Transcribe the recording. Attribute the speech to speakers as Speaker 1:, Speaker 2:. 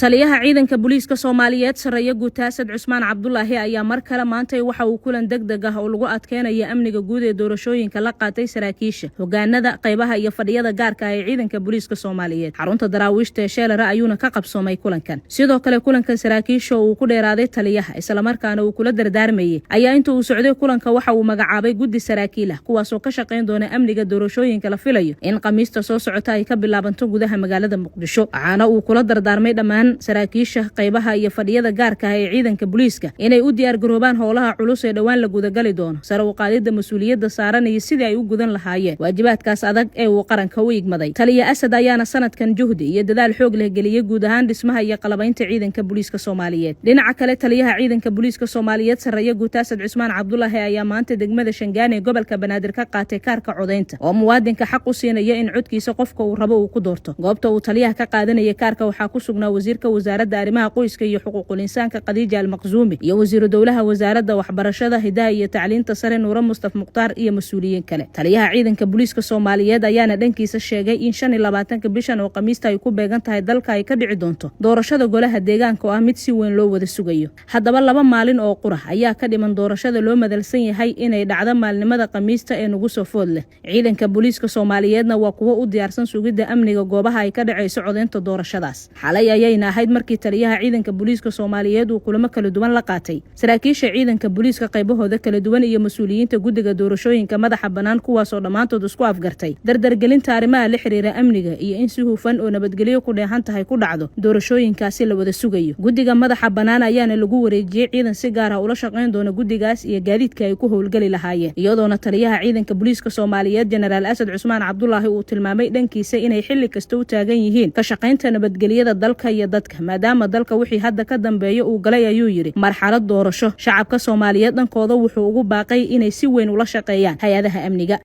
Speaker 1: taliyaha ciidanka booliiska Soomaaliyeed Saraya Guutaasad Cusmaan Cabdullaahi ayaa mar kale maantay waxa uu kulan degdeg ah oo lagu adkeenayo amniga guud ee doorashooyinka la qaatay saraakiisha hogaanada qaybaha iyo fadhiyada gaarka ah ee ciidanka booliiska Soomaaliyeed xarunta daraawiishta Sheelare ayuuna ka qabsoomay kulankan sidoo kale kulankan saraakiisha uu ku dheeraaday taliyaha isla markaana uu kula dardaarmayay ayaa inta uu socday kulanka waxa uu magacaabay guddi saraakiil ah kuwaas oo ka shaqeyn doona amniga doorashooyinka la filayo in khamiista soo socota ay ka bilaabanto gudaha magaalada Muqdisho waxaana uu kula dardaarmay dhammaan saraakiisha qaybaha iyo fadhiyada gaarka ah ee ciidanka booliiska inay u diyaar garoobaan howlaha culus ee dhawaan la gudagali doono sare u qaadida mas'uuliyadda saaran iyo sidii ay u gudan lahaayeen waajibaadkaas adag ee uu qaranka u igmaday taliya Asad ayaana sanadkan juhdi iyo dadaal xoog leh geliyay guud ahaan dhismaha iyo qalabaynta ciidanka booliiska Soomaaliyeed dhinaca kale taliyaha ciidanka booliiska Soomaaliyeed Saraya Guutaasad Cusmaan Cabdullaahi ayaa maanta degmada Shangaan ee gobolka Banaadir ka qaatay kaarka codeynta oo muwaadinka xaq u siinaya in codkiisa qofka uu rabo uu ku doorto goobta uu taliyaha ka qaadanaya kaarka waxaa ku sugnaa wasiirka wasaaradda arrimaha qoyska iyo xuquuqul insaanka Khadiija Al-Maqzuumi iyo wasiiru dawlaha wasaaradda waxbarashada hidaha iyo tacliinta sare Nuura Mustaf Muqtaar iyo mas'uuliyiin kale taliyaha ciidanka booliiska Soomaaliyeed ayaana dhankiisa sheegay in 25 bishan oo khamiista ay ku beegan tahay dalka ay ka dhici doonto doorashada golaha deegaanka oo ah mid si weyn loo wada sugayo haddaba 2 maalin oo qura ayaa ka dhiman doorashada loo madalsan yahay inay dhacdo maalinimada khamiista ee nagu soo food leh ciidanka booliiska Soomaaliyeedna waa kuwa u diyaarsan sugidda amniga goobaha ay ka dhacayso codeynta doorashadaas xalay ayayna ahayd markii taliyaha ciidanka booliiska Soomaaliyeed uu kulamo kala duwan la qaatay saraakiisha ciidanka booliiska qaybahooda kala duwan iyo mas'uuliyiinta guddiga doorashooyinka madaxa banaan kuwaas oo dhamaantood isku afgartay dardargelinta arrimaha la xiriira amniga iyo in si hufan oo nabadgelyo ku dheehan tahay ku dhacdo doorashooyinkaasi la wada sugayo guddiga madaxa banaan ayaana lagu wareejiyay ciidan si gaar ah ula shaqeyn doona guddigaas iyo gaadiidka ay ku howlgali lahaayeen iyadoona taliyaha ciidanka booliiska Soomaaliyeed Generaal Asad Cusmaan Cabdullaahi uu tilmaamay dhankiisa inay xilli kasta u taagan yihiin ka shaqeynta nabadgelyada dalka iyo dadka maadaama dalka wixii hadda ka dambeeyo uu galay ayuu yiri marxalad doorasho shacabka Soomaaliyeed dhankooda wuxuu ugu baaqay inay si weyn ula shaqeeyaan hay'adaha amniga